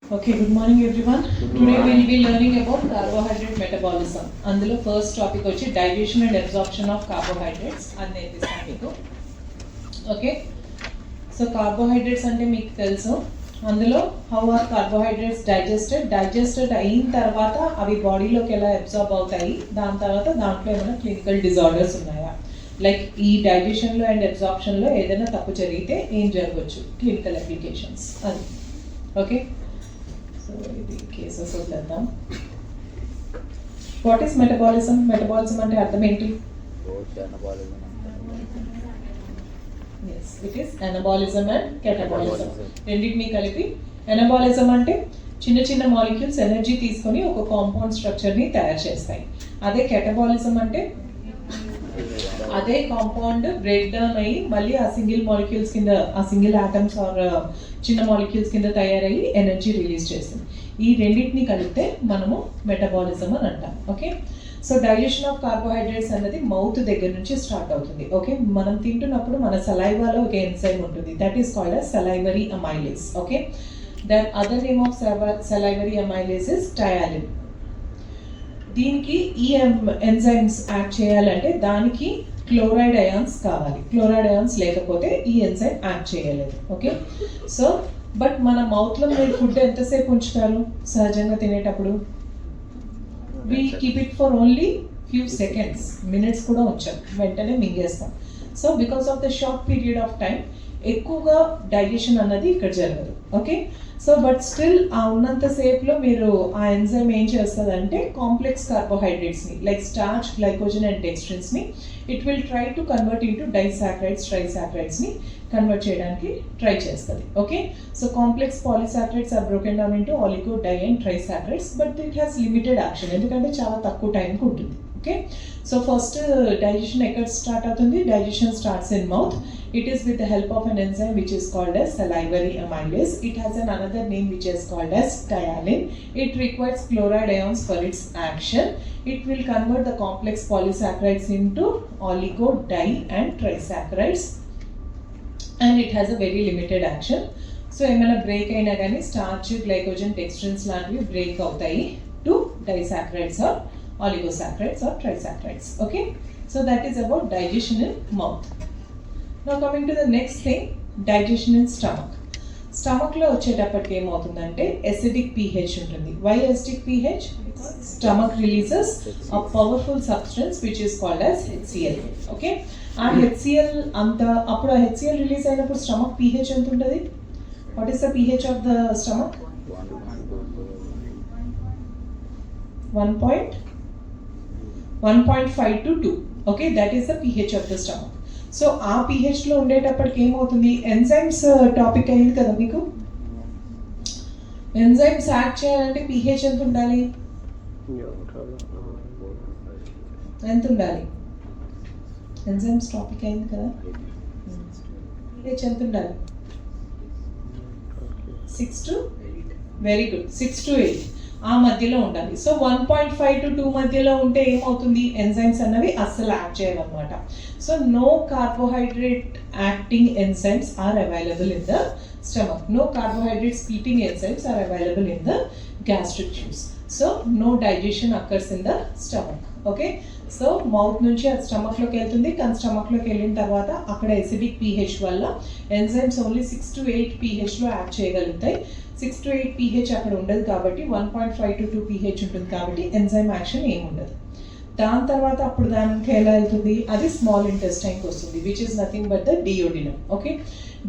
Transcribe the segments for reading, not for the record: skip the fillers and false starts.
Okay, good morning everyone. Today we will be learning about carbohydrate metabolism. అందులో first topic వచ్చి digestion and absorption of carbohydrates అని నేర్పిస్తాను మీకు. Okay, so carbohydrates అంటే మీకు తెలుసు. అందులో హౌ ఆర్ కార్బోహైడ్రేట్స్ డైజెస్టెడ్ అయిన తర్వాత అవి బాడీలోకి ఎలా అబ్జార్బ్ అవుతాయి, దాని తర్వాత దాంట్లో ఏమైనా క్లినికల్ డిజార్డర్స్ ఉన్నాయా, లైక్ ఈ డైజెషన్లో అండ్ అబ్జార్ప్షన్లో ఏదైనా తప్పు జరిగితే ఏం జరగవచ్చు, క్లినికల్ అప్లికేషన్స్ అది. ఓకే, సో ఇది కేసెస్ వద్దాం. What is metabolism? మెటబాలిజం అంటే అర్థం ఏంటి? It is anabolism and catabolism రెండింటినీ కలిపి. ఎనబాలిజం అంటే చిన్న చిన్న మాలిక్యూల్స్ ఎనర్జీ తీసుకొని ఒక కాంపౌండ్ స్ట్రక్చర్ని తయారు చేస్తాయి. అదే కెటబాలిజం అంటే అదే కాంపౌండ్ బ్రేక్ డౌన్ అయ్యి మళ్ళీ ఆ సింగిల్ మాలిక్యూల్స్ కింద, ఆ సింగిల్ ఆటమ్స్ ఆర్ చిన్న మాలిక్యూల్స్ కింద తయారయ్యి ఎనర్జీ రిలీజ్ చేస్తుంది. ఈ రెండింటిని కలిపితే మనము మెటబాలిజం అని అంటాం. Okay, so digestion of carbohydrates అన్నది మౌత్ దగ్గర నుంచి స్టార్ట్ అవుతుంది. ఓకే, మనం తింటున్నప్పుడు మన సలైవాలో ఒక ఎంజైమ్ ఉంటుంది, that is called as salivary amylase. Okay, that other name of salivary amylase is tyalin. దీనికి ఈ ఎంజైమ్స్ యాడ్ చేయాలంటే దానికి క్లోరైడ్ అయాన్స్ కావాలి. క్లోరైడ్ అయాన్స్ లేకపోతే ఈ ఎంజైమ్ యాడ్ చేయలేదు. ఓకే, సో బట్ మన మౌత్లో మీరు ఫుడ్ ఎంతసేపు ఉంచుతారు సహజంగా తినేటప్పుడు? We keep it for only few seconds, minutes కూడా ఉంచాం, వెంటనే మింగేస్తాం. So because of the short period of time ఎక్కువగా డైజెషన్ అన్నది ఇక్కడ జరగదు. ఓకే, సో బట్ స్టిల్ ఆ ఉన్నంతసేపులో మీరు ఆ ఎంజైమ్ ఏం చేస్తుందంటే కాంప్లెక్స్ కార్బోహైడ్రేట్స్ని లైక్ స్టార్చ్, గ్లైకోజన్ అండ్ డెక్స్ట్రిన్స్ని it will try to convert into disaccharides, ట్రైసాక్రైడ్స్ని కన్వర్ట్ చేయడానికి ట్రై చేస్తుంది. Okay, so complex polysaccharides are broken down into oligo, di and trisaccharides, but it has limited action ఎందుకంటే చాలా తక్కువ టైంకి ఉంటుంది. ఓకే, సో ఫస్ట్ డైజెషన్ ఎక్కడ స్టార్ట్ అవుతుంది? Digestion starts in mouth. It is with the help of an enzyme which is called as salivary amylase. It has another name which is called as tyalin. It requires chloride ions for its action. It will convert the complex polysaccharides into oligo, di and trisaccharides, and it has a very limited action. So ఏమైనా break అయినా కానీ starch, glycogen, డెక్స్ట్రిన్స్ లాంటివి break అవుతాయి to disaccharides or oligosaccharides or trisaccharides. Okay, so that is about digestion in mouth. Now coming to the next thing, digestion in stomach. స్టమక్లో వచ్చేటప్పటికి ఏమవుతుందంటే acidic pH ఉంటుంది. Why acidic pH? Stomach releases a powerful substance which is called as HCl. Okay, ఆ HCl అంత అప్పుడు ఆ HCl release అయినప్పుడు stomach pH ఎంత ఉంటుంది? What is the pH of the stomach? 1.5 to 2. Okay, that is the pH of the stomach. So ఆ pHలో ఉండేటప్పటికి ఏమవుతుంది? ఎంజైమ్స్ టాపిక్ అయింది కదా మీకు. ఎంజైమ్స్ యాడ్ చేయాలంటే pH ఎంత ఉండాలి? ఎంత ఉండాలి? ఎంజైమ్స్ టాపిక్ అయింది కదా, pH ఎంత ఉండాలి? 6 to, వెరీ గుడ్, 6 to 8 ఆ మధ్యలో ఉండాలి. సో 1.5 to 2 మధ్యలో ఉంటే ఏమవుతుంది? ఎంజైమ్స్ అన్నవి అస్సలు యాడ్ చేయాలన్నమాట. So no carbohydrate acting enzymes are available in the stomach. No carbohydrate splitting enzymes are available in the gastric juice. So no digestion occurs in the stomach. Okay, so mouth నుంచి అది స్టమక్లోకి వెళ్తుంది, కానీ స్టమక్లోకి వెళ్ళిన తర్వాత అక్కడ ఎసిడిక్ pH వల్ల ఎంజైమ్స్ ఓన్లీ 6 to 8 pHలో యాడ్ చేయగలుగుతాయి. 6 to 8 pH అక్కడ ఉండదు కాబట్టి 1.5 to 2 pH ఉంటుంది కాబట్టి ఎంజైమ్ యాక్షన్ ఏమి ఉండదు. దాని తర్వాత అప్పుడు దానికి ఎలా వెళ్తుంది? అది స్మాల్ ఇంటెస్టైన్కి వస్తుంది, which is nothing but the duodenum. Okay,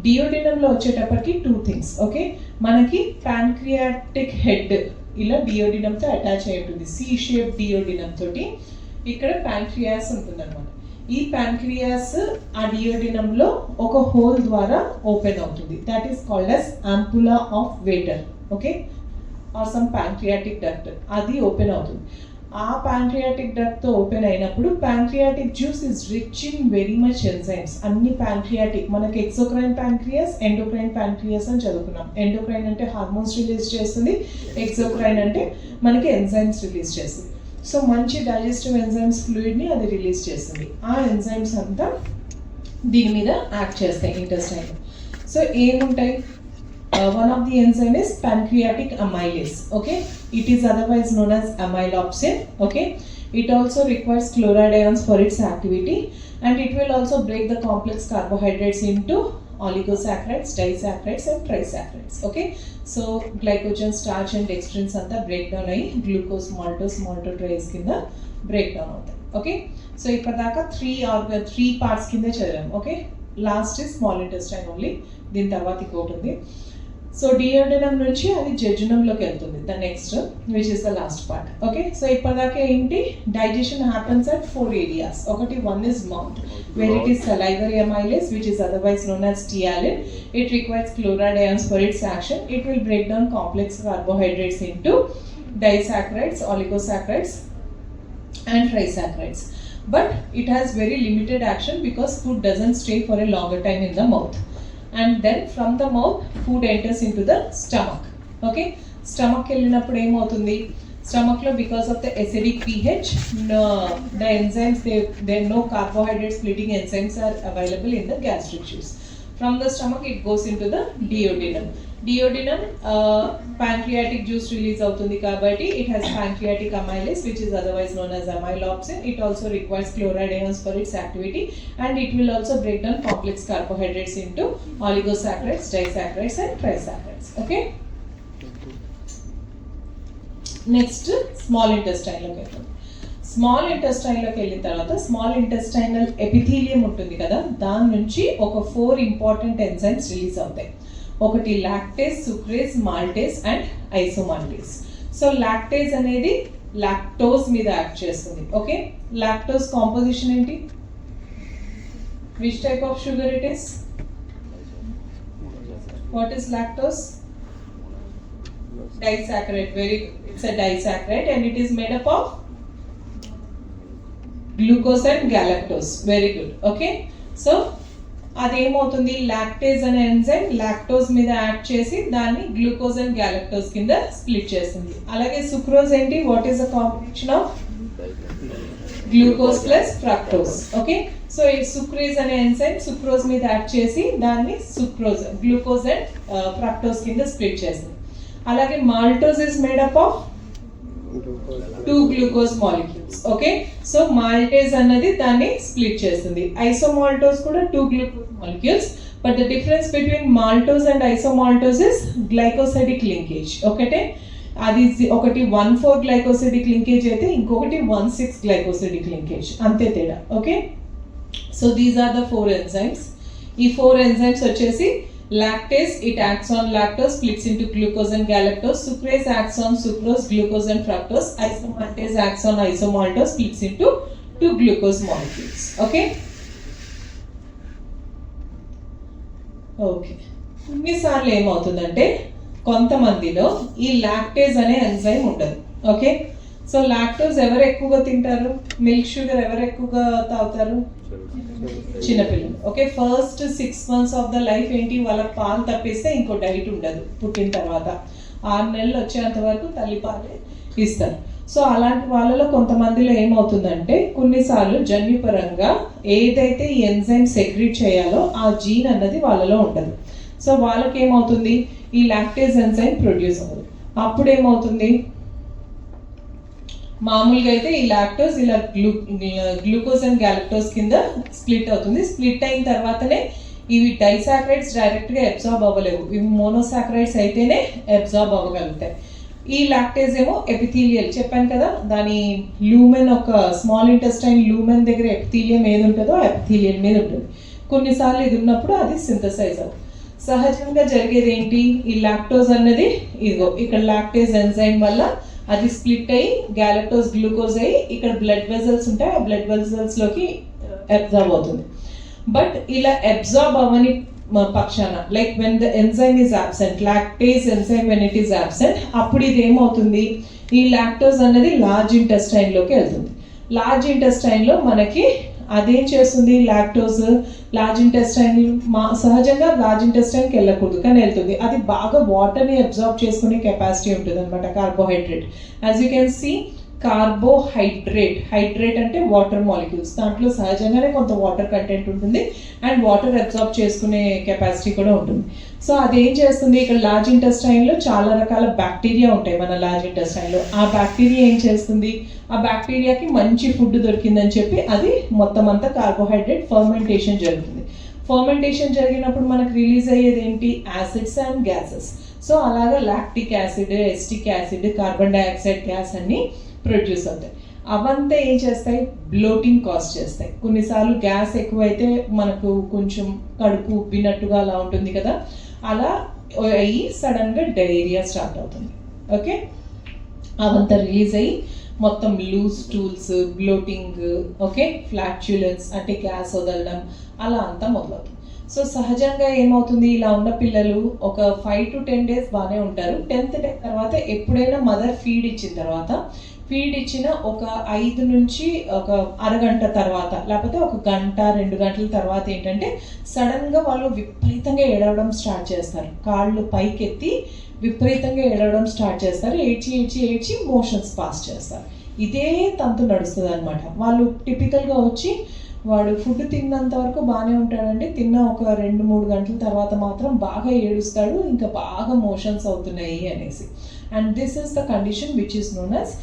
డియోడినంలో వచ్చేటప్పటికి 2 things. ఓకే, మనకి ప్యాన్క్రియాటిక్ హెడ్ ఇలా డియోడినంతో అటాచ్ అయి ఉంటుంది, సి షేప్ డియోడినం తోటి. ఇక్కడ ప్యాంక్రియాస్ ఉంటుంది అనమాట. ఈ ప్యాంక్రియాస్ ఆ డియోడినంలో ఒక హోల్ ద్వారా ఓపెన్ అవుతుంది, that is called as ampulla of Vater. Okay, or some pancreatic duct, అది ఓపెన్ అవుతుంది. ఆ ప్యాంక్రియాటిక్ డక్ట్తో ఓపెన్ అయినప్పుడు pancreatic juice is rich in very much enzymes. అన్ని ప్యాంక్రియాటిక్, మనకి ఎక్సోక్రైన్ ప్యాంక్రియాస్, ఎండోక్రైన్ ప్యాంక్రియాస్ అని చదువుకున్నాం. ఎండోక్రైన్ అంటే హార్మోన్స్ రిలీజ్ చేస్తుంది, ఎక్సోక్రైన్ అంటే మనకి ఎంజైమ్స్ రిలీజ్ చేస్తుంది. సో మంచి డైజెస్టివ్ ఎంజైమ్స్ ఫ్లూయిడ్ని అది రిలీజ్ చేస్తుంది. ఆ ఎంజైమ్స్ అంతా దీని మీద యాక్ట్ చేస్తాయి ఇంటెస్టైన్. సో ఏముంటాయి? one of the enzyme is pancreatic amylase. Okay, it is otherwise known as amylopsin. Okay, it also requires chloride ions for its activity, and it will also break the complex carbohydrates into oligosaccharides, disaccharides and trisaccharides. Okay, so glycogen, starch and dextrins anta breakdown ayi glucose, maltose, maltodextrins kinda breakdown అవుతాయి. Okay, so ఇప్పటిదాకా three parts కింద చదివాం. Okay, last is small intestine only, దీని తర్వాత ఇంకోటి ఉంది. So duodenum నుంచి అది జెజునంలోకి వెళ్తుంది, the next which is the last part. Okay, so ఇప్పటిదాకా ఏంటి, డైజెషన్ హ్యాపన్స్ అట్ 4 ఏరియాస్. ఒకటి, one is mouth, where it is salivary amylase, which is otherwise known as Tialin. It requires chloride ions for its action. It will break down complex carbohydrates into disaccharides, oligosaccharides and trisaccharides. But it has very limited action because food doesn't stay for a longer time in the mouth. And then from the mouth, food enters into the stomach. Okay, stomach వెళ్ళినప్పుడు ఏమవుతుంది, stomach lo because of the acidic pH, the enzymes, there no carbohydrate splitting enzymes are available in the gastric juice. From the stomach it goes into the duodenum. Duodenum pancreatic juice release అవుతుంది కాబట్టి it has pancreatic amylase, which is otherwise known as amylopsin. It also requires chloride ions for its activity, and it will also break down complex carbohydrates into oligosaccharides, disaccharides and trisaccharides. Okay, next small ఇంటెస్టైన్లోకి వెళ్తాం. Small ఇంటెస్టైన్లోకి వెళ్ళిన తర్వాత small intestinal epithelium ఉంటుంది కదా, దాని నుంచి ఒక 4 important enzymes release అవుతాయి. ఒకటి lactase, sucrase, maltase and isomaltase. So lactase అనేది లాక్టోజ్ మీద యాక్ట్ చేస్తుంది. ఓకే, లాక్టోజ్ కాంపోజిషన్ ఏంటి, which type of sugar it is, what is lactose, disaccharide. Very good, it's a disaccharide and it is made up of glucose and galactose. Very good. Okay, so అదేమవుతుంది, lactase అనే enzyme lactose మీద act చేసి దాన్ని glucose and galactose కింద split చేస్తుంది. అలాగే sucrose ఏంటి, what is the combination of glucose plus fructose. Okay, so ఈ సుక్రేజ్ అనే ఎంజైమ్ సుక్రోజ్ మీద యాడ్ చేసి దాన్ని సుక్రోజ్, గ్లూకోజ్ అండ్ ఫ్రక్టోజ్ కింద స్ప్లిట్ చేస్తుంది. అలాగే maltose is made up of 2 glucose molecules. Okay, so maltase అన్నది దాన్ని స్ప్లిట్ చేస్తుంది. ఐసోమాల్టోజ్ కూడా 2 glucose molecules, but the difference between maltose and isomaltose is glycosidic linkage. ఒకటే అది ఒకటి 1,4 గ్లైకోసిడిక్ లింకేజ్ అయితే ఇంకొకటి 1,6 గ్లైకోసిడిక్ లింకేజ్, అంతే తేడా. Okay, so these are the 4 enzymes. ఈ 4 ఎంజైమ్స్ వచ్చేసి lactase, it acts on lactose, splits into glucose and galactose. Sucrase acts on sucrose, glucose and fructose. Isomaltase acts on isomaltose, splits into 2 glucose molecules. Okay, okay, కొన్నిసార్లు ఏమవుతుందంటే కొంతమందిలో ఈ lactase అనే enzyme ఉండదు. Okay, so lactose ఎవరు ఎక్కువగా తింటారు, milk sugar ఎవరు ఎక్కువగా తాగుతారు, చిన్నపిల్లలు. Okay, first 6 months of the life ఏంటి, వాళ్ళ పాలు తప్పిస్తే ఇంకో డైట్ ఉండదు. పుట్టిన తర్వాత 6 నెలలు వచ్చేంత వరకు తల్లిపాలే ఇస్తారు. సో అలాంటి వాళ్ళలో కొంతమందిలో ఏమవుతుందంటే కొన్నిసార్లు జన్యుపరంగా ఏదైతే ఈ ఎంజైమ్ సెక్రీట్ చేయాలో ఆ జీన్ అన్నది వాళ్ళలో ఉండదు. సో వాళ్ళకి ఏమవుతుంది, ఈ లాక్టేజ్ ఎంజైమ్ ప్రొడ్యూస్ అవ్వదు. అప్పుడు ఏమవుతుంది, మామూలుగా అయితే ఈ లాక్టోజ్ ఇలా గ్లూకోజ్ అండ్ గ్యాలక్టోజ్ కింద స్ప్లిట్ అవుతుంది. స్ప్లిట్ అయిన తర్వాతనే ఇవి డైసాక్రైడ్స్ డైరెక్ట్గా అబ్జార్బ్ అవ్వలేవు, ఇవి మోనోసాక్రైడ్స్ అయితేనే అబ్జార్బ్ అవ్వగలుగుతాయి. ఈ లాక్టేజ్ ఏమో ఎపిథీలియల్, చెప్పాను కదా, దాని లూమెన్, ఒక స్మాల్ ఇంటెస్టైన్ లూమెన్ దగ్గర ఎపిథీలియం ఏది ఉంటుందో ఎపిథీలియం మీద ఉంటుంది. కొన్నిసార్లు ఇది ఉన్నప్పుడు అది సింథసైజ్ అవుతుంది. సహజంగా జరిగేది ఏంటి, ఈ లాక్టోజ్ అన్నది ఇదిగో ఇక్కడ లాక్టేజ్ ఎంజైమ్ వల్ల అది స్ప్లిట్ అయ్యి గ్యాలక్టోజ్ గ్లూకోజ్ అయ్యి ఇక్కడ బ్లడ్ వెజల్స్ ఉంటాయి, ఆ బ్లడ్ వెజల్స్ లోకి అబ్జార్బ్ అవుతుంది. బట్ ఇలా అబ్జార్బ్ అవ్వని పక్షాన, like when the enzyme is absent, lactase enzyme when it is absent, అప్పుడు ఇది ఏమవుతుంది, ఈ లాక్టోజ్ అనేది లార్జ్ ఇంటెస్టైన్ లోకి వెళ్తుంది. లార్జ్ ఇంటెస్టైన్ లో మనకి అదేం చేస్తుంది, లాక్టోజ్ లార్జ్ ఇంటెస్టైన్ సహజంగా లార్జ్ ఇంటెస్టైన్కి వెళ్ళకూడదు కానీ వెళ్తుంది. అది బాగా వాటర్ని అబ్జార్బ్ చేసుకునే కెపాసిటీ ఉంటుంది అనమాట, carbohydrate. As you can see hydrate అంటే వాటర్ మాలిక్యూల్స్, దాంట్లో సహజంగానే కొంత వాటర్ కంటెంట్ ఉంటుంది అండ్ వాటర్ అబ్జార్బ్ చేసుకునే కెపాసిటీ కూడా ఉంటుంది. సో అదేం చేస్తుంది, ఇక్కడ లార్జ్ ఇంటెస్టైన్లో చాలా రకాల బ్యాక్టీరియా ఉంటాయి మన లార్జ్ ఇంటెస్టైన్లో. ఆ బ్యాక్టీరియా ఏం చేస్తుంది, ఆ బ్యాక్టీరియాకి మంచి ఫుడ్ దొరికిందని చెప్పి అది మొత్తం అంతా కార్బోహైడ్రేట్ ఫర్మెంటేషన్ జరుగుతుంది. ఫర్మెంటేషన్ జరిగినప్పుడు మనకు రిలీజ్ అయ్యేది ఏంటి, యాసిడ్స్ అండ్ గ్యాసెస్. సో అలాగా lactic acid, acetic acid, carbon dioxide gas అన్ని ప్రొడ్యూస్ అవుతాయి. అవంతా ఏం చేస్తాయి, బ్లోటింగ్ కాజ్ చేస్తాయి. కొన్నిసార్లు గ్యాస్ ఎక్కువైతే మనకు కొంచెం కడుపు ఉబ్బినట్టుగా అలా ఉంటుంది కదా, అలా అయ్యి సడన్గా డయేరియా స్టార్ట్ అవుతుంది. ఓకే, అవంతా రిలీజ్ అయ్యి మొత్తం లూజ్ స్టూల్స్, బ్లోటింగ్, ఓకే, ఫ్లాట్యులెన్స్ అంటే గ్యాస్ వదలడం, అలా అంతా మొదలవుతుంది. సో సహజంగా ఏమవుతుంది, ఇలా ఉన్న పిల్లలు ఒక 5 to 10 days బాగానే ఉంటారు. 10th day తర్వాత ఎప్పుడైనా మదర్ ఫీడ్ ఇచ్చిన తర్వాత, ఫీడ్ ఇచ్చిన ఒక 5 నుంచి ఒక అరగంట తర్వాత, లేకపోతే ఒక గంట 2 గంటల తర్వాత ఏంటంటే సడన్గా వాళ్ళు విపరీతంగా ఏడవడం స్టార్ట్ చేస్తారు. కాళ్ళు పైకెత్తి విపరీతంగా ఏడవడం స్టార్ట్ చేస్తారు. ఏడ్చి మోషన్స్ పాస్ చేస్తారు. ఇదే తంతు నడుస్తుంది అనమాట. వాళ్ళు టిపికల్గా వచ్చి వాడు ఫుడ్ తిన్నంత వరకు బాగానే ఉంటాడండి, తిన్న ఒక 2-3 గంటల తర్వాత మాత్రం బాగా ఏడుస్తాడు, ఇంకా బాగా మోషన్స్ అవుతున్నాయి అనేసి. And this is the condition which is known as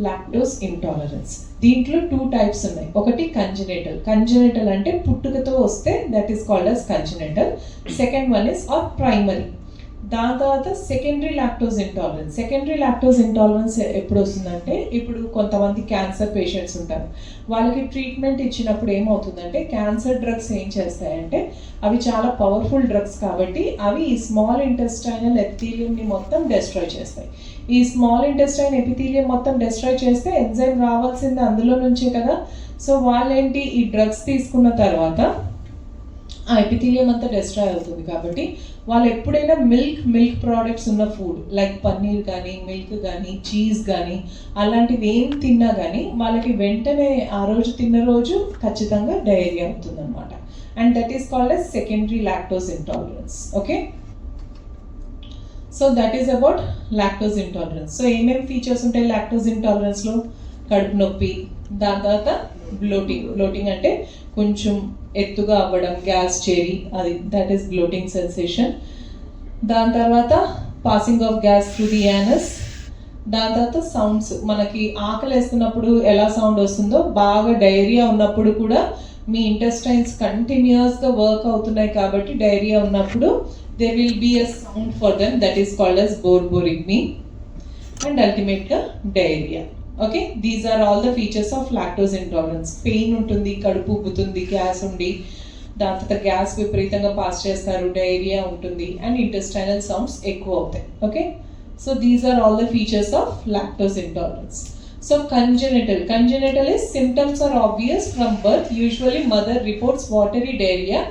lactose intolerance. దీంట్లో 2 types ఉన్నాయి. ఒకటి కంజెనిటల్ అంటే పుట్టుకతో వస్తే, that is called as congenital. Second one is or primary. దాని తర్వాత సెకండరీ లాక్టోస్ ఇంటాలరెన్స్ ఎప్పుడు వస్తుందంటే, ఇప్పుడు కొంతమంది క్యాన్సర్ పేషెంట్స్ ఉంటారు. వాళ్ళకి ట్రీట్మెంట్ ఇచ్చినప్పుడు ఏమవుతుందంటే, క్యాన్సర్ డ్రగ్స్ ఏం చేస్తాయంటే, అవి చాలా పవర్ఫుల్ డ్రగ్స్ కాబట్టి అవి ఈ స్మాల్ ఇంటెస్టైనల్ ఎపిథీలియంని మొత్తం డెస్ట్రాయ్ చేస్తాయి. ఈ స్మాల్ ఇంటెస్టైన్ ఎపిథీలియం మొత్తం డెస్ట్రాయ్ చేస్తే ఎంజైమ్ రావాల్సింది అందులో నుంచే కదా. సో వాళ్ళేంటి, ఈ డ్రగ్స్ తీసుకున్న తర్వాత ఆ ఎపిథీలియం అంతా డెస్ట్రాయ్ అవుతుంది. కాబట్టి వాళ్ళు ఎప్పుడైనా మిల్క్ ప్రోడక్ట్స్ ఉన్న ఫుడ్ లైక్ పన్నీర్ కానీ, మిల్క్ కానీ, చీజ్ కానీ అలాంటివి ఏం తిన్నా కానీ వాళ్ళకి వెంటనే ఆ రోజు తిన్న రోజు ఖచ్చితంగా డయేరియా అవుతుంది అనమాట. And that is called as secondary lactose intolerance. Okay, so that is about lactose intolerance. So ఏమేమి ఫీచర్స్ ఉంటాయి లాక్టోస్ ఇంటాలరెన్స్లో, కడుపు నొప్పి, దాని తర్వాత బ్లోటింగ్ అంటే కొంచెం ఎత్తుగా అవ్వడం, గ్యాస్ చేరి, అది దట్ ఈస్ బ్లోటింగ్ సెన్సేషన్. దాని తర్వాత passing of gas through the anus. దాని తర్వాత సౌండ్స్, మనకి ఆకలి వేస్తున్నప్పుడు ఎలా సౌండ్ వస్తుందో, బాగా డయేరియా ఉన్నప్పుడు కూడా మీ ఇంటెస్టైన్స్ కంటిన్యూస్గా వర్క్ అవుతున్నాయి కాబట్టి డయేరియా ఉన్నప్పుడు there will be a sound for them that is called as borborygmi and ultimately diarrhea. Okay, these are all the features of lactose intolerance. Pain ఉంటుంది, కడుపు ఉబ్బుతుంది, గ్యాస్ ఉండి, దాని తర్వాత గ్యాస్ విపరీతంగా పాస్ చేస్తారు, డయేరియా ఉంటుంది అండ్ ఇంటెస్టైనల్ సౌండ్స్ ఎక్కువ అవుతాయి. Okay, so these are all the features of lactose intolerance. So congenital is symptoms are obvious from birth. Usually mother reports watery diarrhea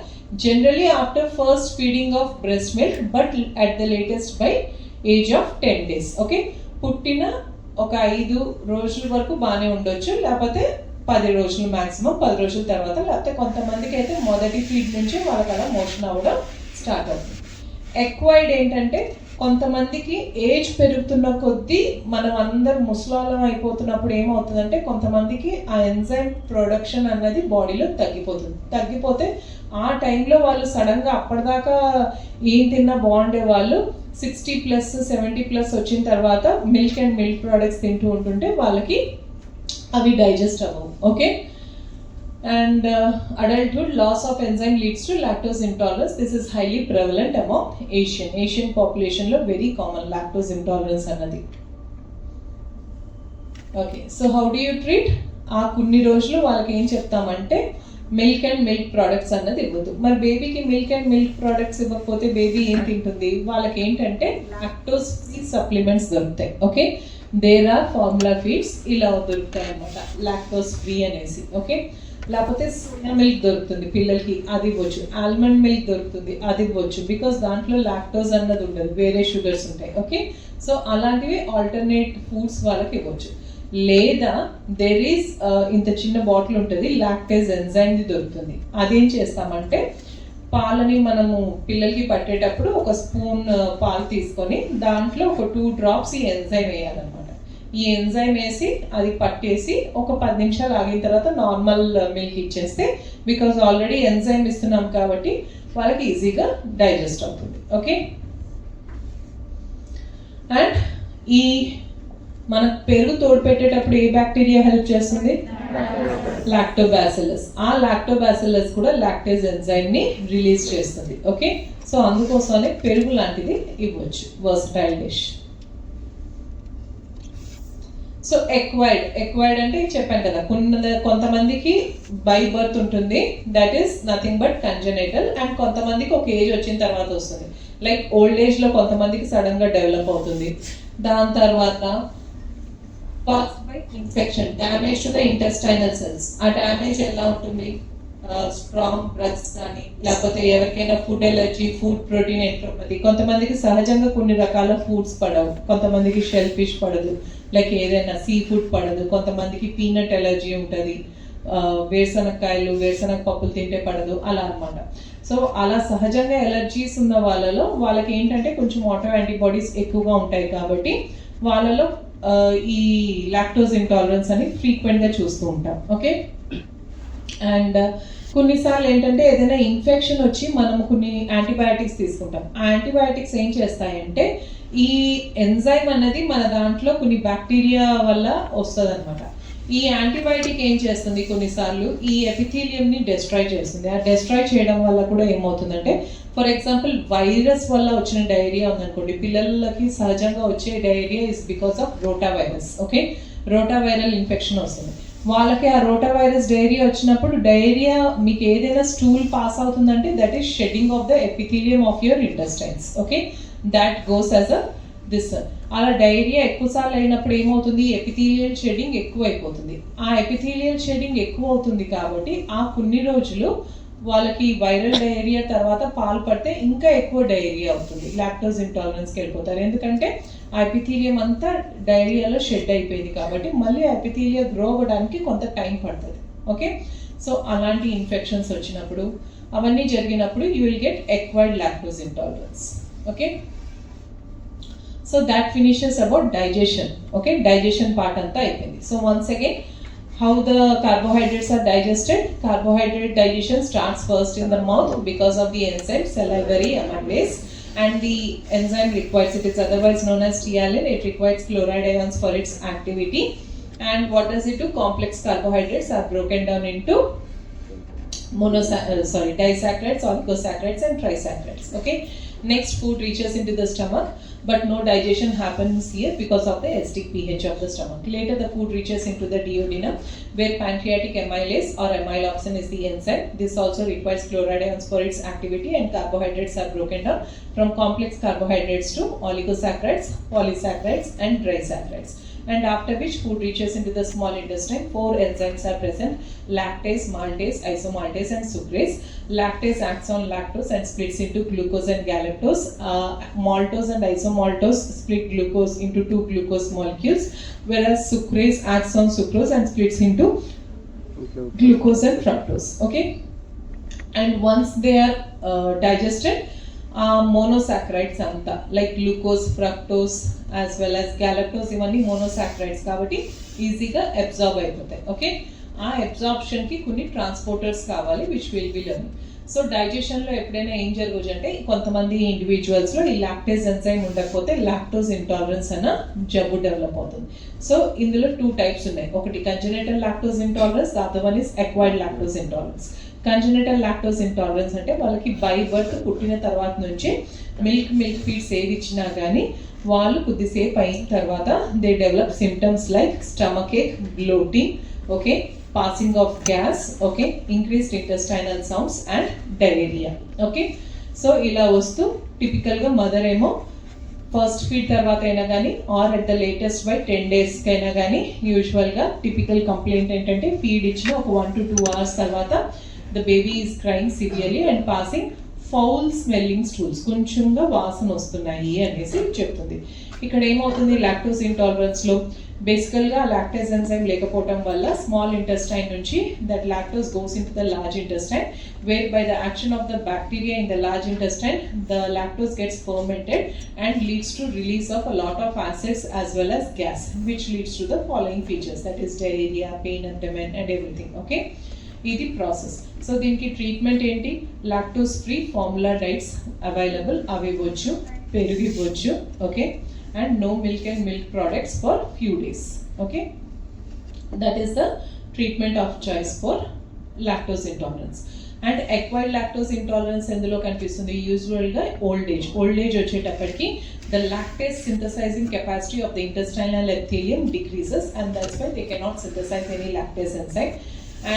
generally after first feeding of breast milk but at the latest by age of 10 days. Okay, పుట్టిన ఒక 5 రోజుల వరకు బాగానే ఉండొచ్చు, లేకపోతే 10 రోజులు maximum, 10 రోజుల తర్వాత, లేకపోతే కొంతమందికి అయితే మొదటి ఫీడ్ నుంచి వాళ్ళకి అలా మోషన్ అవ్వడం స్టార్ట్ అవుతుంది. ఎక్వైర్డ్ ఏంటంటే, కొంతమందికి ఏజ్ పెరుగుతున్న కొద్దీ మనం అందరు ముసలాలం అయిపోతున్నప్పుడు ఏమవుతుందంటే, కొంతమందికి ఆ ఎంజైమ్ ప్రొడక్షన్ అన్నది బాడీలో తగ్గిపోతే ఆ టైంలో వాళ్ళు సడన్గా అప్పటిదాకా ఏం తిన్నా బాగుండే వాళ్ళు 60+ 70+ వచ్చిన తర్వాత మిల్క్ అండ్ మిల్క్ ప్రోడక్ట్స్ తింటూ ఉంటుంటే వాళ్ళకి అవి డైజెస్ట్ అవ్వవు. Okay, and adulthood loss of enzyme leads to lactose intolerance. This is highly prevalent among Asian population లో very common lactose intolerance అన్నది. Okay, so how do you treat? ఆ కొన్ని రోజులు వాళ్ళకి ఏం చెప్తామంటే, మిల్క్ అండ్ మిల్క్ ప్రోడక్ట్స్ అన్నది ఇవ్వద్దు. మరి బేబీకి మిల్క్ అండ్ మిల్క్ ప్రోడక్ట్స్ ఇవ్వకపోతే బేబీ ఏం తింటుంది? వాళ్ళకి ఏంటంటే లాక్టోస్ ఫ్రీ సప్లిమెంట్స్ దొరుకుతాయి. Okay, there are formula feeds ఇలా దొరుకుతాయి అన్నమాట, లాక్టోస్ ఫ్రీ అనేసి. ఓకే, లేకపోతే సోయా మిల్క్ దొరుకుతుంది పిల్లలకి, అది ఇవ్వచ్చు. ఆల్మండ్ మిల్క్ దొరుకుతుంది, అది ఇవ్వచ్చు. బికాస్ దాంట్లో లాక్టోస్ అన్నది ఉండదు, వేరే షుగర్స్ ఉంటాయి. ఓకే, సో అలాంటివి ఆల్టర్నేట్ ఫుడ్స్ వాళ్ళకి ఇవ్వచ్చు. లేదా దెర్ ఈస్ ఇంత చిన్న బాటిల్ ఉంటుంది, లాక్టేజ్ ఎంజైమ్ది దొరుకుతుంది. అదేం చేస్తామంటే, పాలని మనము పిల్లలకి పట్టేటప్పుడు ఒక స్పూన్ పాలు తీసుకొని దాంట్లో ఒక 2 drops ఈ ఎంజైమ్ వేయాలన్నమాట. ఈ ఎంజైమ్ వేసి అది పట్టేసి ఒక 10 నిమిషాలు ఆగిన తర్వాత నార్మల్ మిల్క్ ఇచ్చేస్తే, బికాజ్ ఆల్రెడీ ఎంజైమ్ ఇస్తున్నాం కాబట్టి వాళ్ళకి ఈజీగా డైజెస్ట్ అవుతుంది. ఓకే, అండ్ ఈ మనకు పెరుగు తోడు పెట్టేటప్పుడు ఏ బ్యాక్టీరియా హెల్ప్ చేస్తుంది? లాక్టోబాసిల్లస్. ఆ లాక్టోబాసిల్లస్ కూడా లాక్టేజ్ ఎంజైమ్ ని రిలీజ్ చేస్తుంది. ఓకే, సో అందుకోసమే పెరుగు లాంటిది ఇవ్వచ్చు, వర్సటైల్ డిష్. సో ఎక్వైర్డ్ అంటే చెప్పాను కదా, కొంతమందికి బై బర్త్ ఉంటుంది, that is nothing but congenital, and కొంతమందికి ఒక ఏజ్ వచ్చిన తర్వాత వస్తుంది. లైక్ ఓల్డ్ ఏజ్ లో కొంతమందికి సడన్ గా డెవలప్ అవుతుంది. దాని తర్వాత infection, damage to the intestinal cells. ఆ డ్యామేజ్ ఎలా ఉంటుంది? స్ట్రాంగ్ బ్రెత్స్ కానీ, లేకపోతే ఎవరికైనా ఫుడ్ ఎలర్జీ, ఫుడ్ ప్రోటీన్ ఎంట్రోపతి. కొంతమందికి సహజంగా కొన్ని రకాల ఫుడ్స్ పడవు, కొంతమందికి షెల్ ఫిష్ పడదు, లైక్ ఏదైనా సీ ఫుడ్ పడదు, కొంతమందికి పీనట్ ఎలర్జీ ఉంటుంది, వేరుశనగకాయలు వేరుశనగ పప్పులు తింటే పడదు, అలా అన్నమాట. సో అలా సహజంగా ఎలర్జీస్ ఉన్న వాళ్ళకి ఏంటంటే కొంచెం ఆటో యాంటీబాడీస్ ఎక్కువగా ఉంటాయి కాబట్టి వాళ్ళలో ఈ లాక్టోజ్ ఇంటాలరెన్స్ అని ఫ్రీక్వెంట్గా చూస్తూ ఉంటాం. ఓకే, అండ్ కొన్నిసార్లు ఏంటంటే ఏదైనా ఇన్ఫెక్షన్ వచ్చి మనం కొన్ని యాంటీబయాటిక్స్ తీసుకుంటాం. ఆ యాంటీబయాటిక్స్ ఏం చేస్తాయంటే ఈ ఎంజైమ్ అనేది మన దాంట్లో కొన్ని బ్యాక్టీరియా వల్ల వస్తుంది అనమాట. ఈ యాంటీబయాటిక్ ఏం చేస్తుంది, కొన్నిసార్లు ఈ ఎపిథీలియంని డెస్ట్రాయ్ చేస్తుంది. ఆ డెస్ట్రాయ్ చేయడం వల్ల కూడా ఏమవుతుందంటే, ఫర్ ఎగ్జాంపుల్ వైరస్ వల్ల వచ్చిన డయేరియా ఉందనుకోండి, పిల్లలకి సహజంగా వచ్చే diarrhoea is because of rota virus. Okay, rota viral infection వస్తుంది వాళ్ళకి. ఆ రోటా వైరస్ డయేరియా వచ్చినప్పుడు, డయేరియా మీకు ఏదైనా స్టూల్ పాస్ అవుతుందంటే that is shedding of the epithelium of your intestines. Okay, that goes as a this. అలా డయేరియా ఎక్కువసార్లు అయినప్పుడు ఏమవుతుంది, ఎపిథీలియల్ షెడ్డింగ్ ఎక్కువ అయిపోతుంది. ఆ ఎపిథీలియల్ షెడ్డింగ్ ఎక్కువ అవుతుంది కాబట్టి ఆ కొన్ని రోజులు వాళ్ళకి వైరల్ డయేరియా తర్వాత పాలు పడితే ఇంకా ఎక్కువ డయేరియా అవుతుంది, లాక్టోజ్ ఇంటాలరెన్స్కి వెళ్ళిపోతారు. ఎందుకంటే ఆ ఎపిథీలియం అంతా డయేరియాలో షెడ్ అయిపోయింది కాబట్టి మళ్ళీ ఎపిథీలియా గ్రో అవ్వడానికి కొంత టైం పడుతుంది. ఓకే, సో అలాంటి ఇన్ఫెక్షన్స్ వచ్చినప్పుడు, అవన్నీ జరిగినప్పుడు you will get acquired lactose intolerance. Okay, so that finishes about digestion. Okay, digestion part anta ayipindi. So once again, how the carbohydrates are digested? Carbohydrate digestion starts first in the mouth because of the enzyme salivary amylase, and the enzyme requires, it is otherwise known as TLN, it requires chloride ions for its activity. And what does it do? Complex carbohydrates are broken down into disaccharides, oligosaccharides and trisaccharides. Okay, next food reaches into the stomach, but no digestion happens here because of the acidic pH of the stomach. Later the food reaches into the duodenum, where pancreatic amylase or amylopsin is the enzyme. This also requires chloride ions for its activity, and carbohydrates are broken down from complex carbohydrates to oligosaccharides, polysaccharides and disaccharides. And after which food reaches into the small intestine. 4 enzymes are present: lactase, maltase, isomaltase and sucrase. Lactase acts on lactose and splits into glucose and galactose. Maltose and isomaltose split glucose into 2 glucose molecules, whereas sucrase acts on sucrose and splits into glucose and fructose. Okay, and once they are digested, monosaccharides anta like glucose, fructose as well as galactose, ఇవన్నీ monosaccharides కాబట్టి ఈజీగా absorb అయిపోతాయి. Okay, ఆ absorption కి కొన్ని transporters కావాలి, which will be learn. So digestion లో ఎప్పుడైనా ఏం జరగవచ్చు అంటే, కొంతమంది ఇండివిజువల్స్ లో ఈ లాక్టేజ్ ఎంజైమ్ ఉండకపోతే లాక్టోజ్ ఇంటాలరెన్స్ అన్న జబ్బు డెవలప్ అవుతుంది. సో ఇందులో 2 టైప్స్ ఉన్నాయి. ఒకటి congenital lactose intolerance, the other one is acquired lactose intolerance. Congenital lactose intolerance అంటే వాళ్ళకి బై బర్త్ పుట్టిన తర్వాత నుంచి మిల్క్ ఫీడ్స్ ఏది ఇచ్చినా కానీ వాళ్ళు కొద్దిసేపు అయిన తర్వాత they develop symptoms like stomach ache, bloating, okay, passing of gas, okay, increased intestinal sounds and diarrhoea. Okay, so ఇలా వస్తూ టిపికల్గా మదర్ ఏమో ఫస్ట్ ఫీడ్ తర్వాత అయినా కానీ or at the latest by 10 daysకి అయినా కానీ యూజువల్గా టిపికల్ కంప్లైంట్ ఏంటంటే, ఫీడ్ ఇచ్చిన ఒక 1 to 2 hours తర్వాత the baby is crying severely and passing foul smelling stools, కొంచెంగా వాసన వస్తున్నాయి అనేసి చెప్తుంది. ఇక్కడ ఏమవుతుంది లాక్టోస్ ఇంటాలరెన్స్లో బేసికల్గా లాక్టేజ్ ఎంజైమ్ లేకపోవడం వల్ల స్మాల్ ఇంటెస్టైన్ నుంచి that lactose goes into the large intestine where by the action of the bacteria in the large intestine the lactose gets fermented and leads to release of a lot of acids as well as gas which leads to the following features, that is diarrhea, pain abdomen and everything. Okay, ఇది process. So దీనికి treatment ఏంటి? Lactose free formula diets available, అవి ఇవ్వచ్చు, పెరుగు ఇవ్వచ్చు. Okay, and no milk and milk products for few days. Okay, that is the treatment of choice for lactose intolerance. And acquired lactose intolerance ఎందులో కనిపిస్తుంది? యూజువల్గా old age వచ్చేటప్పటికి the lactase synthesizing capacity of the intestinal epithelium decreases and that's why they cannot synthesize any lactase enzyme.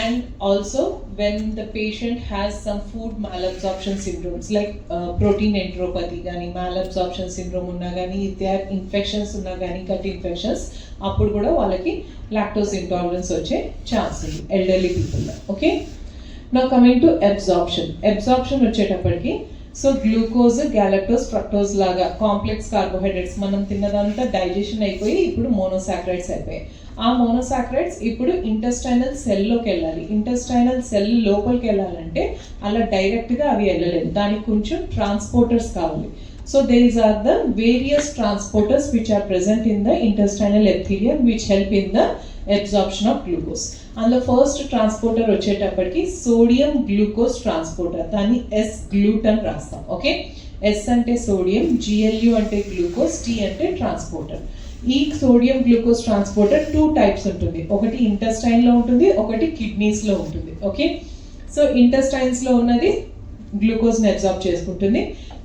And also when the patient has some food malabsorption syndromes like protein enteropathy gani malabsorption syndrome unna gani if there are infections unna gani gut infections appudu kuda vallaki lactose intolerance vache chance undi elderly people lo. Okay, now coming to absorption వచ్చేటప్పటికి so glucose, గ్యాలక్టోస్, fructose లాగా complex carbohydrates మనం తిన్నదంతా digestion అయిపోయి ఇప్పుడు monosaccharides అయిపోయాయి. ఆ monosaccharides ఇప్పుడు intestinal సెల్లోకి వెళ్ళాలి. Intestinal cell లోపలికి వెళ్ళాలంటే అలా డైరెక్ట్గా అవి వెళ్ళలేదు, దానికి కొంచెం ట్రాన్స్పోర్టర్స్ కావాలి. So these are the various transporters which are present in the intestinal epithelium which help in the absorption of glucose. అందులో ఫస్ట్ ట్రాన్స్పోర్టర్ వచ్చేటప్పటికి సోడియం గ్లూకోజ్ ట్రాన్స్పోర్టర్, దాన్ని ఎస్ గ్లూట్ అని రాస్తాం. ఓకే, ఎస్ అంటే సోడియం, జిఎల్యు అంటే గ్లూకోజ్, టీ అంటే transporter. ఈ sodium glucose transporter 2 types ఉంటుంది, ఒకటి ఇంటెస్టైన్లో ఉంటుంది, ఒకటి కిడ్నీస్లో ఉంటుంది. ఓకే, సో ఇంటెస్టైన్స్లో ఉన్నది గ్లూకోజ్ని అబ్జార్బ్ చేసుకుంటుంది,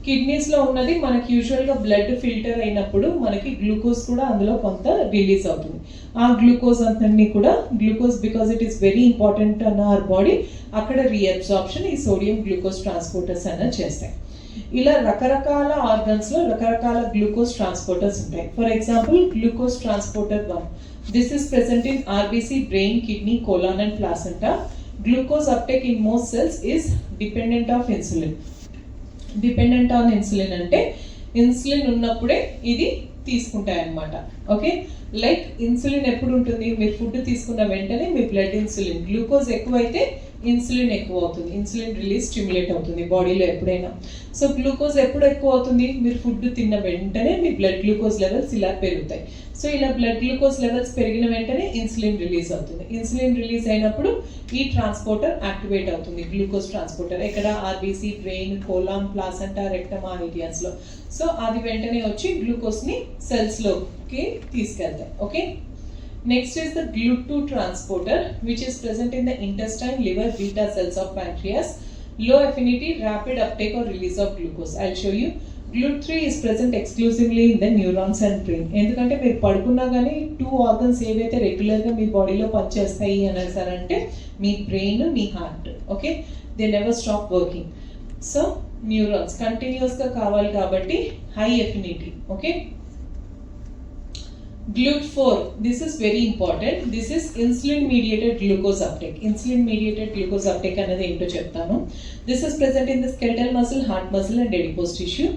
కిడ్నీస్లో ఉన్నది మనకి యూజువల్గా బ్లడ్ ఫిల్టర్ అయినప్పుడు మనకి గ్లూకోజ్ కూడా అందులో కొంత రిలీజ్ అవుతుంది. ఆ గ్లూకోజ్ అంతని కూడా glucose because it is very important అన్న అవర్ బాడీ అక్కడ రీఅబ్జార్ప్షన్ ఈ సోడియం గ్లూకోజ్ ట్రాన్స్పోర్టర్స్ అన్నది చేస్తాయి. ఇలా రకరకాల ఆర్గన్స్లో రకరకాల గ్లూకోజ్ ట్రాన్స్పోర్టర్స్ ఉంటాయి. For example glucose transporter 1, this is present in RBC, brain, kidney, colon and placenta. Glucose uptake in most cells is dependent of insulin. Dependent on insulin అంటే insulin ఉన్నప్పుడే ఇది తీసుకుంటాయి అన్నమాట. ఓకే, లైక్ ఇన్సులిన్ ఎప్పుడు ఉంటుంది? మీరు food తీసుకున్న వెంటనే మీ బ్లడ్ ఇన్సులిన్, గ్లూకోజ్ ఎక్కువైతే ఇన్సులిన్ ఎక్కువ అవుతుంది, ఇన్సులిన్ రిలీజ్ స్టిమ్యులేట్ అవుతుంది బాడీలో ఎప్పుడైనా. సో గ్లూకోజ్ ఎప్పుడు ఎక్కువ అవుతుంది? మీరు ఫుడ్ తిన్న వెంటనే మీ బ్లడ్ గ్లూకోజ్ లెవెల్స్ ఇలా పెరుగుతాయి. సో ఇలా బ్లడ్ గ్లూకోజ్ లెవెల్స్ పెరిగిన వెంటనే ఇన్సులిన్ రిలీజ్ అవుతుంది. ఇన్సులిన్ రిలీజ్ అయినప్పుడు ఈ ట్రాన్స్పోర్టర్ యాక్టివేట్ అవుతుంది, గ్లూకోజ్ ట్రాన్స్పోర్టర్. ఎక్కడ? RBC, brain, colon, placenta, rectum ఏరియాస్లో. సో అది వెంటనే వచ్చి గ్లూకోజ్ని సెల్స్లోకి తీసుకెళ్తాయి. Okay, next is the GLUT2 transporter which is present in the intestine, liver, beta cells of pancreas. Low affinity, rapid uptake or release of glucose. I'll show you. GLUT3 is present exclusively in the neurons and brain. ఎందుకంటే మీరు పడుకున్నా కానీ 2 organs ఏవైతే రెగ్యులర్గా మీ బాడీలో పనిచేస్తాయి అనేసారంటే మీ బ్రెయిన్, మీ heart. Okay, they never stop working. So neurons కంటిన్యూస్గా కావాలి కాబట్టి high affinity. Okay, GLUT4, this is very important. This is insulin mediated glucose uptake. Insulin mediated glucose uptake అనేది ఏంటో చెప్తాను. This is present in the skeletal muscle, heart muscle and adipose tissue.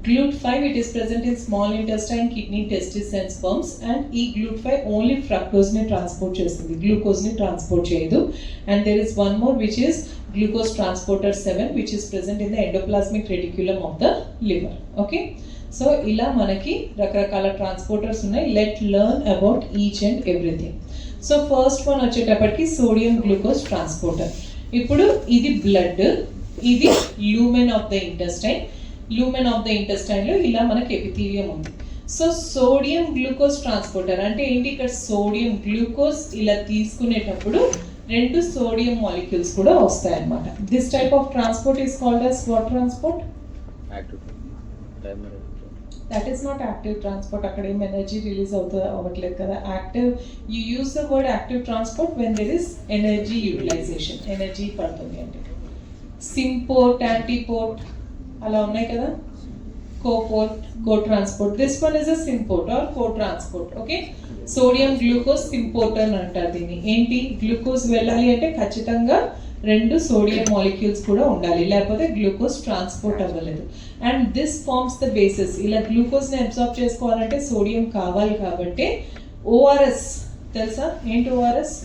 GLUT5, it is present in small intestine, kidney, testis and sperms. And ఈ GLUT5 only fructose ని transport చేస్తుంది, glucose ని transport చేయదు. And there is one more which is glucose transporter 7 which is present in the endoplasmic reticulum of the liver. Okay, so ఇలా మనకి రకరకాల transporters ఉన్నాయి. Let learn about each and everything. So first one వచ్చేటప్పటికి sodium glucose transporter. ఇప్పుడు ఇది blood, ఇది lumen of the intestine. Lumen of the ఇంటెస్టైన్లో ఇలా మనకి ఎపిథీలియం ఉంది. సో సోడియం గ్లూకోజ్ ట్రాన్స్పోర్టర్ అంటే ఏంటి? ఇక్కడ సోడియం గ్లూకోజ్ ఇలా తీసుకునేటప్పుడు 2 సోడియం మాలిక్యూల్స్ కూడా వస్తాయి అన్నమాట. This type of transport is called as what transport? That is not active transport. అక్కడ ఏం ఎనర్జీ రిలీజ్ అవ్వట్లేదు కదా. Active, you use the word active transport when there is energy utilization, energy పడుతుంది అంటే. Symport, antiport అలా ఉన్నాయి కదా. Coport, co transport. This one is a symport or co transport. Okay, sodium glucose symport అని అంటారు దీన్ని. ఏంటి? గ్లూకోజ్ వెళ్ళాలి అంటే ఖచ్చితంగా రెండు సోడియం మాలిక్యూల్స్ కూడా ఉండాలి, లేకపోతే గ్లూకోజ్ ట్రాన్స్పోర్ట్ అవ్వలేదు. And this forms the basis. ఇలా గ్లూకోజ్ని అబ్జార్బ్ చేసుకోవాలంటే సోడియం కావాలి కాబట్టి ఓఆర్ఎస్ తెలుసా? ఏంటి ఓఆర్ఎస్?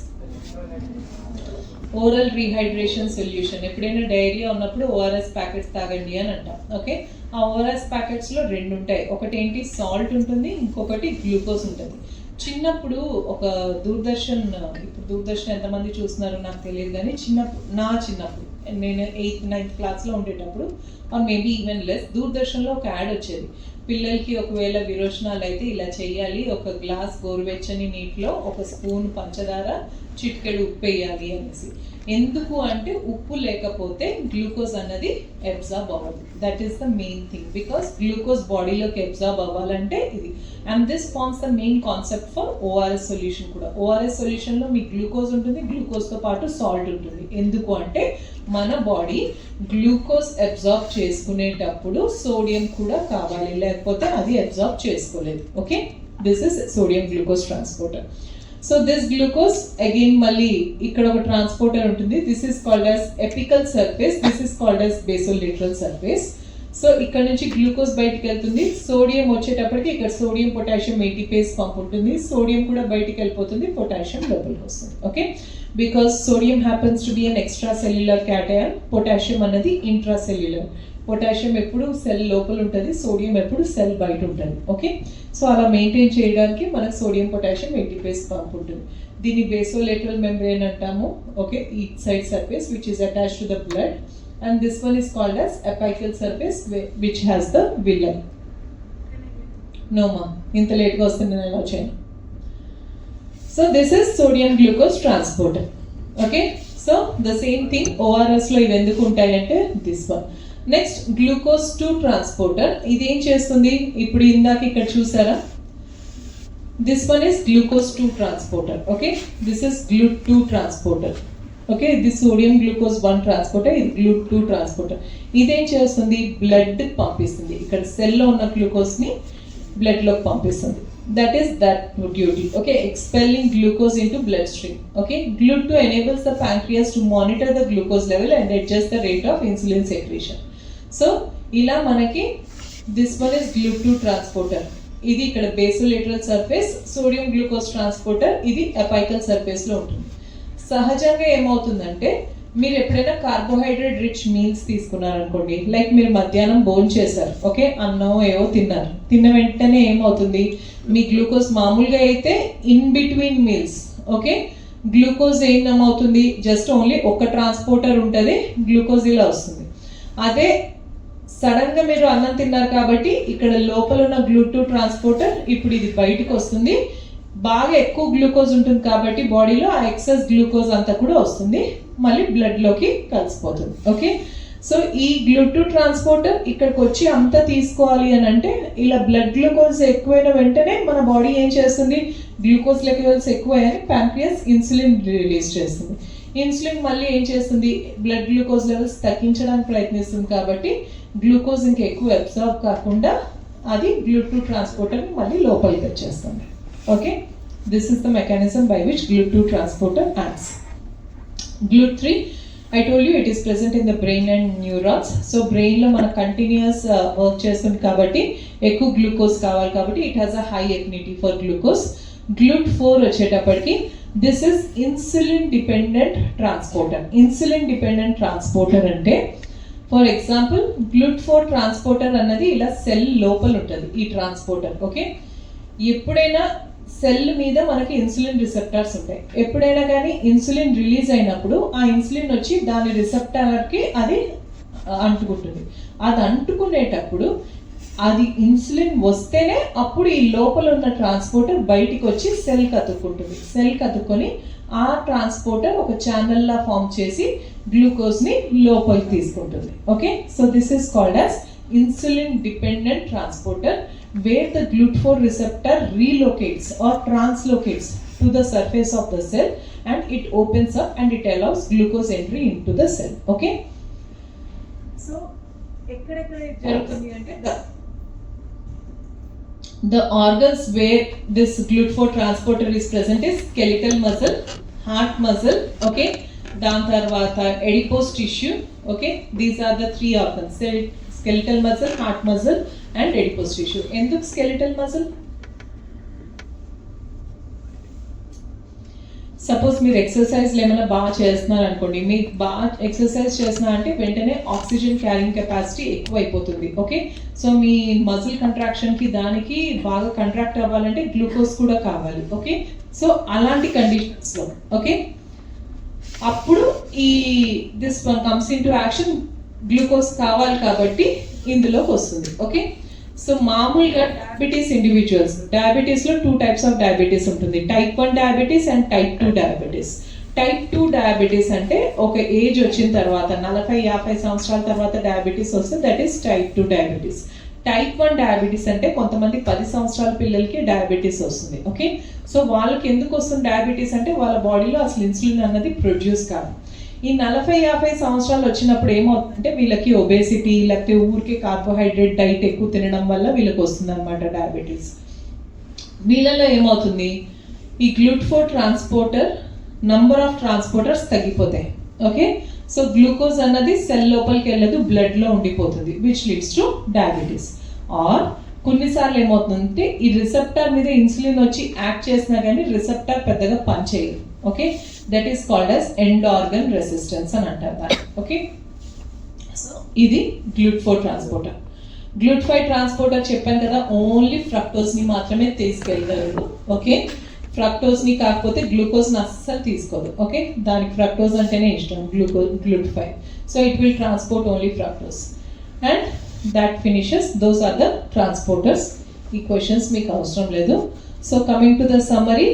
Oral rehydration solution. ఎప్పుడైనా డైరియా ఉన్నప్పుడు ఓఆర్ఎస్ ప్యాకెట్స్ తాగండి అని అంటాం. ఓకే, ఆ ఓఆర్ఎస్ ప్యాకెట్స్లో రెండు ఉంటాయి. ఒకటి ఏంటి, సాల్ట్ ఉంటుంది, ఇంకొకటి గ్లూకోజ్ ఉంటుంది. చిన్నప్పుడు ఒక దూరదర్శన్, ఇప్పుడు దూరదర్శన్ ఎంతమంది చూస్తున్నారో నాకు తెలియదు కానీ చిన్నప్పుడు నేను 8th 9th క్లాస్లో ఉండేటప్పుడు ఆర్ మేబీ ఈవెన్ లెస్, దూరదర్శన్లో ఒక యాడ్ వచ్చేది. పిల్లలకి ఒకవేళ విరోచనాలు అయితే ఇలా చేయాలి, ఒక గ్లాస్ గోరువెచ్చని నీటిలో ఒక స్పూన్ పంచదార, చిటికెడు ఉప్పు వేయాలి అనేసి. ఎందుకు అంటే ఉప్పు లేకపోతే గ్లూకోజ్ అన్నది అబ్జార్బ్ అవ్వదు. That is the main thing, because glucose బాడీలోకి అబ్జార్బ్ అవ్వాలంటే ఇది. And this forms the main concept for ORS solution కూడా. ఓఆర్ఎస్ సొల్యూషన్లో మీకు గ్లూకోజ్ ఉంటుంది, గ్లూకోజ్తో పాటు సాల్ట్ ఉంటుంది. ఎందుకు అంటే మన బాడీ గ్లూకోజ్ అబ్జార్బ్ చేసుకునేటప్పుడు సోడియం కూడా కావాలి, లేకపోతే అది అబ్జార్బ్ చేసుకోలేదు. Okay, this is sodium glucose transporter. So this glucose again మళ్ళీ ఇక్కడ ఒక ట్రాన్స్పోర్టర్ ఉంటుంది. This is called as apical surface, this is called as basolateral surface. So ఇక్కడ నుంచి గ్లూకోజ్ బయటికి వెళ్తుంది, సోడియం వచ్చేటప్పటికి ఇక్కడ సోడియం పొటాషియం ATPase పంప్ ఉంటుంది, సోడియం కూడా బయటికి వెళ్ళిపోతుంది, పొటాషియం లోపలికి వస్తుంది. Okay, because sodium happens to be an extra cellular cation, potassium అన్నది ఇంట్రా సెల్యులర్. పొటాషియం ఎప్పుడు సెల్ లోపల ఉంటుంది, సోడియం ఎప్పుడు సెల్ బయట ఉంటుంది. ఓకే, సో అలా మెయింటైన్ చేయడానికి మనకు సోడియం పొటాషియం ATPase పంప్ ఉంటుంది. దీన్ని బేసోలేటరల్ మెంబ్రేన్ అంటాము. Okay, each side surface which is attached to the blood, and this one is called as apical surface which has the villi. No ma, inta late ga vastundi nenu ela cheyanu. So this is sodium glucose transporter. Okay, so the same thing ORS lo ivi enduku untayante this one. Next, glucose 2 transporter. ఇది ఏం చేస్తుంది? ఇప్పుడు ఇందాక ఇక్కడ చూసారా, this one is glucose 2 transporter. Okay, this is GLUT2 transporter. Okay, ఇది sodium glucose 1 transporter, ఇది GLUT2 transporter. ఇదేం చేస్తుంది? బ్లడ్ పంపిస్తుంది. ఇక్కడ సెల్లో ఉన్న గ్లూకోజ్ని బ్లడ్లోకి పంపిస్తుంది. That is that duty. Okay, expelling glucose into blood stream. Okay, GLUT2 enables the pancreas to monitor the glucose level and adjust the rate of insulin secretion. So ఇలా మనకి this one is GLUT2 transporter. ఇది ఇక్కడ బేసోలేటరల్ surface, sodium glucose transporter ఇది అపైకల్ సర్ఫేస్లో ఉంటుంది. సహజంగా ఏమవుతుందంటే, మీరు ఎప్పుడైనా కార్బోహైడ్రేట్ రిచ్ మీల్స్ తీసుకున్నారనుకోండి, లైక్ మీరు మధ్యాహ్నం భోజనం చేశారు, ఓకే, అన్నం ఏవో తిన్నారు, తిన్న వెంటనే ఏమవుతుంది, మీ గ్లూకోజ్ మామూలుగా అయితే in between meals, okay, glucose ఏమవుతుంది, జస్ట్ ఓన్లీ ఒక ట్రాన్స్పోర్టర్ ఉంటుంది, గ్లూకోజ్ ఇలా వస్తుంది. అదే సడన్గా మీరు అన్నం తిన్నారు కాబట్టి ఇక్కడ లోపల ఉన్న GLUT2 ట్రాన్స్పోర్టర్ ఇప్పుడు ఇది బయటకు వస్తుంది. బాగా ఎక్కువ గ్లూకోజ్ ఉంటుంది కాబట్టి బాడీలో ఆ ఎక్సెస్ గ్లూకోజ్ అంతా కూడా వస్తుంది, మళ్ళీ బ్లడ్లోకి కలిసిపోతుంది. ఓకే, సో ఈ GLUT2 ట్రాన్స్పోర్టర్ ఇక్కడికి వచ్చి అంతా తీసుకోవాలి అని అంటే, ఇలా బ్లడ్ గ్లూకోజ్ ఎక్కువైన వెంటనే మన బాడీ ఏం చేస్తుంది, గ్లూకోజ్ లెవెల్స్ ఎక్కువయ్యాని ప్యాంక్రియాస్ ఇన్సులిన్ రిలీజ్ చేస్తుంది. ఇన్సులిన్ మళ్ళీ ఏం చేస్తుంది, బ్లడ్ గ్లూకోజ్ లెవెల్స్ తగ్గించడానికి ప్రయత్నిస్తుంది కాబట్టి గ్లూకోజ్ ఇంకా ఎక్కువ అబ్జార్బ్ కాకుండా అది GLUT2 ట్రాన్స్పోర్టర్ని మళ్ళీ లోపలికి వచ్చేస్తుంది. Okay, this is the mechanism by which GLUT2 transporter acts. GLUT3, I told you it is present in the brain and neurons. So brain lo mana continuous work chestundi kabatti ekku glucose kavali kabatti it has a high affinity for glucose. GLUT4 vachetappadiki this is insulin dependent transporter. Insulin dependent transporter ante, for example, GLUT4 transporter annadi ila cell lopal untadi ee transporter. Okay, ఎప్పుడైనా cell మీద మనకి insulin receptors ఉంటాయి. ఎప్పుడైనా కానీ insulin release అయినప్పుడు ఆ insulin వచ్చి దాని రిసెప్టార్కి అది అంటుకుంటుంది. అది అంటుకునేటప్పుడు అది ఇన్సులిన్ వస్తేనే అప్పుడు ఈ లోపల ఉన్న ట్రాన్స్పోర్టర్ బయటికి వచ్చి సెల్ కతుక్కుంటుంది. సెల్ కతుక్కొని ఆ ట్రాన్స్పోర్టర్ ఒక ఛానల్లా ఫామ్ చేసి గ్లూకోజ్ని లోపలికి తీసుకుంటుంది. Okay, so this is called as insulin dependent transporter, where the GLUT4 receptor relocates or translocates to the surface of the cell and it opens up and it allows glucose entry into the cell. Okay, so ekkada jarugutundi ante the organs where this GLUT4 transporter is present is skeletal muscle, heart muscle, okay, దాని తర్వాత adipose tissue. Okay, these are the 3 organs: skeletal muscle, heart muscle and adipose tissue. ఎందుకు skeletal muscle? Suppose మీరు ఎక్సర్సైజ్లు ఏమైనా బాగా చేస్తున్నారు అనుకోండి, మీకు బాగా ఎక్సర్సైజ్ చేస్తున్నా అంటే వెంటనే ఆక్సిజన్ క్యారింగ్ కెపాసిటీ ఎక్కువ అయిపోతుంది. ఓకే, సో మీ మజిల్ కంట్రాక్షన్కి దానికి బాగా కంట్రాక్ట్ అవ్వాలంటే గ్లూకోజ్ కూడా కావాలి. ఓకే, సో అలాంటి కండిషన్స్లో ఓకే అప్పుడు ఈ this one comes into action. Glucose కావాలి కాబట్టి ఇందులోకి వస్తుంది. ఓకే, సో మామూలుగా డయాబెటీస్ ఇండివిజువల్స్, డయాబెటీస్లో 2 టైప్స్ ఆఫ్ డయాబెటీస్ ఉంటుంది: type 1 diabetes and type 2 diabetes. Type 2 diabetes అంటే ఒక ఏజ్ వచ్చిన తర్వాత 40-50 సంవత్సరాల తర్వాత డయాబెటీస్ వస్తే that is type 2 diabetes. Type 1 diabetes అంటే కొంతమంది 10 సంవత్సరాల పిల్లలకి డయాబెటీస్ వస్తుంది. ఓకే, సో వాళ్ళకి ఎందుకు వస్తుంది డయాబెటీస్ అంటే వాళ్ళ బాడీలో అసలు ఇన్సులిన్ అన్నది ప్రొడ్యూస్ కాదు. ఈ 40-50 సంవత్సరాలు వచ్చినప్పుడు ఏమవుతుందంటే వీళ్ళకి ఒబేసిటీ, లేకపోతే ఊరికి కార్బోహైడ్రేట్ డైట్ ఎక్కువ తినడం వల్ల వీళ్ళకి వస్తుంది అనమాట డయాబెటీస్. వీళ్ళలో ఏమవుతుంది, ఈ గ్లూట్4 ట్రాన్స్పోర్టర్ నంబర్ ఆఫ్ ట్రాన్స్పోర్టర్స్ తగ్గిపోతాయి. ఓకే, సో గ్లూకోజ్ అన్నది సెల్ లోపలికి వెళ్ళదు, బ్లడ్లో ఉండిపోతుంది, which leads to diabetes. Or కొన్నిసార్లు ఏమవుతుందంటే ఈ రిసెప్టర్ మీద ఇన్సులిన్ వచ్చి యాక్ట్ చేసినా కానీ రిసెప్టర్ పెద్దగా పనిచేయదు. Okay, that is called as end organ resistance అని అంటారు దాన్ని. ఓకే, సో ఇది గ్లూట్4 ట్రాన్స్పోర్టర్. గ్లూట్5 ట్రాన్స్పోర్టర్ చెప్పాను కదా, ఓన్లీ ఫ్రక్టోజ్ని మాత్రమే తీసుకెళ్ళగలరు. ఓకే, ఫ్రక్టోజ్ని కాకపోతే గ్లూకోజ్ని అస్సలు తీసుకోదు. ఓకే, దానికి ఫ్రక్టోజ్ అంటేనే ఇష్టం, GLUT five. So it will transport only fructose and that finishes. Those are the transporters. ఈ క్వశ్చన్స్ మీకు అవసరం లేదు. So coming to the summary,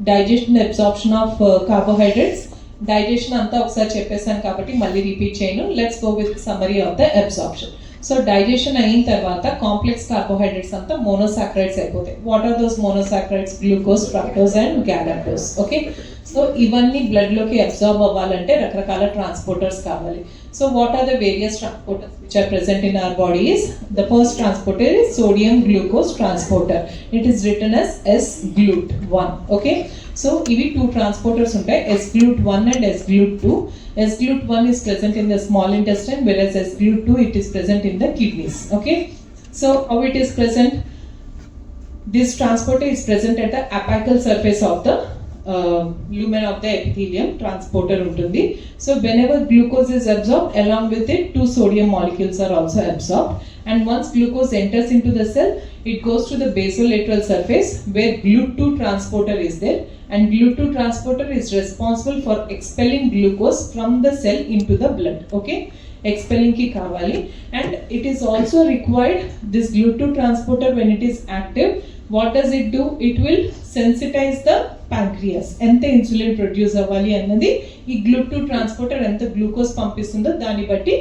digestion, absorption of carbohydrates. Digestion అంతా ఒకసారి చెప్పేసాను కాబట్టి మళ్ళీ రిపీట్ చేయను. Let's go with summary of the absorption. So digestion అయిన తర్వాత కాంప్లెక్స్ కార్బోహైడ్రేట్స్ అంతా మోనోసాక్రైడ్స్ అయిపోతాయి. What are those monosaccharides? Glucose, fructose and galactose. Okay, so ఇవన్నీ బ్లడ్లోకి అబ్జార్బ్ అవ్వాలంటే రకరకాల ట్రాన్స్పోర్టర్స్ కావాలి. So what are the various transporters which are present in our body is, the first transporter is sodium glucose transporter. It is written as S-GLUT1. Okay, so ivi 2 transporters untai, S-GLUT1 and S-GLUT2. S-GLUT1 is present in the small intestine, whereas S-GLUT2 it is present in the kidneys. Okay, so how it is present? This transporter is present at the apical surface of the lumen of the epithelium. Transporter untundi. So whenever glucose is absorbed, along with it 2 sodium molecules are also absorbed, and once glucose enters into the cell, it goes to the basolateral surface where GLUT2 transporter is there, and GLUT2 transporter is responsible for expelling glucose from the cell into the blood. Okay, expelling ki kavali, and it is also required, this GLUT2 transporter when it is active, what does it do? It will sensitize the pancreas. ఎంత insulin produce అవ్వాలి అన్నది ఈ గ్లూట్2 transporter ఎంత glucose పంపిస్తుందో దాన్ని బట్టి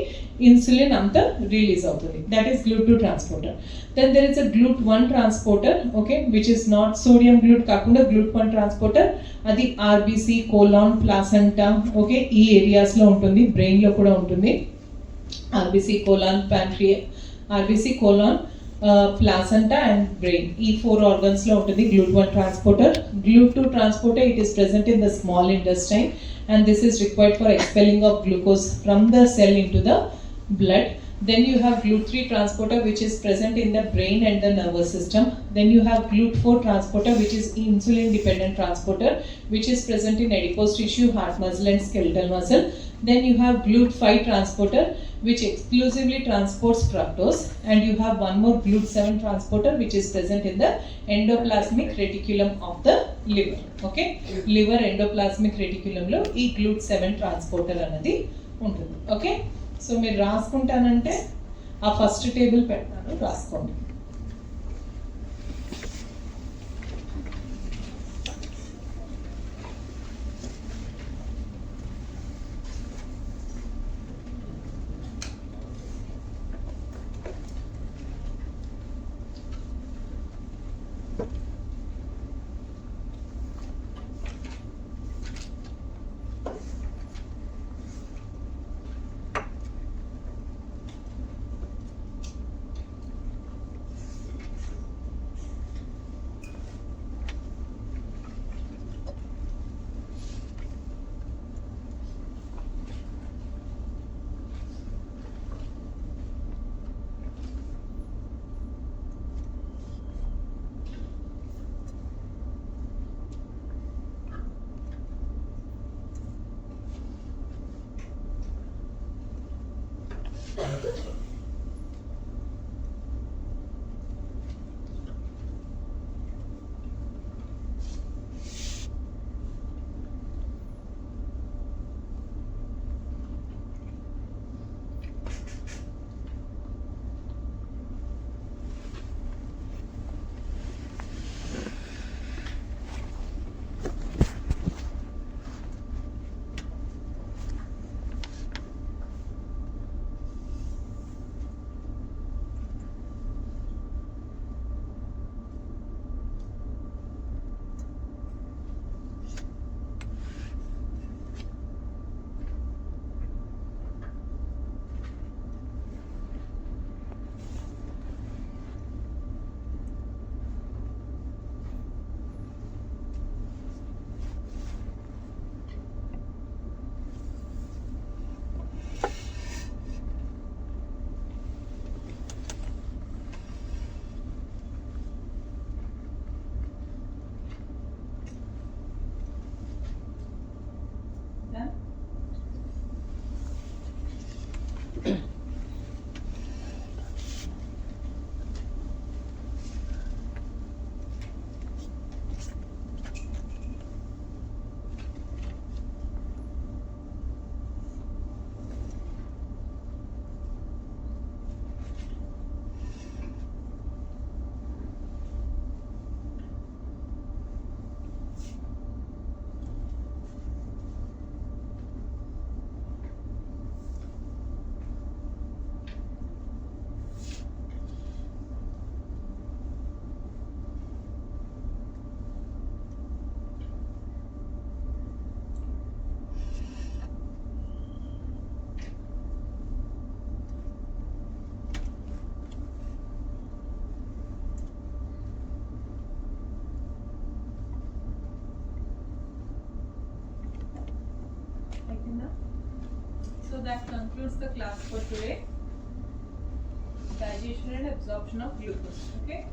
insulin అంతా release అవుతుంది. That is GLUT two transporter. Then there is a GLUT one transporter. Okay, which is not sodium GLUT కాకుండా గ్లూట్1 ట్రాన్స్పోర్టర్. అది ఆర్బీసీ, కోలాన్, ప్లాసెంటా, ఓకే, ఈ ఏరియాస్లో ఉంటుంది, బ్రెయిన్లో కూడా ఉంటుంది. RBC, colon, RBC, colon, placenta and brain, ఈ 4 organs లో ఉంటుంది GLUT1 transporter. GLUT2 transporter, it is present in the small intestine, and this is required for expelling of glucose from the cell into the blood. Then you have GLUT3 transporter, which is present in the brain and the nervous system. Then you have GLUT4 transporter, which is insulin dependent transporter, which is present in adipose tissue, heart muscle and skeletal muscle. Then you have GLUT5 transporter, which exclusively transports fructose, and you have one more GLUT7 transporter, which is present in the endoplasmic reticulum of the liver. Okay, liver endoplasmic reticulum lo ee GLUT7 transporter anadi untundi. Okay, so మీరు రాసుకుంటానంటే ఆ first table పెడతాను, రాసుకోండి. Done? So that concludes the class for today. Digestion and absorption of glucose. Okay.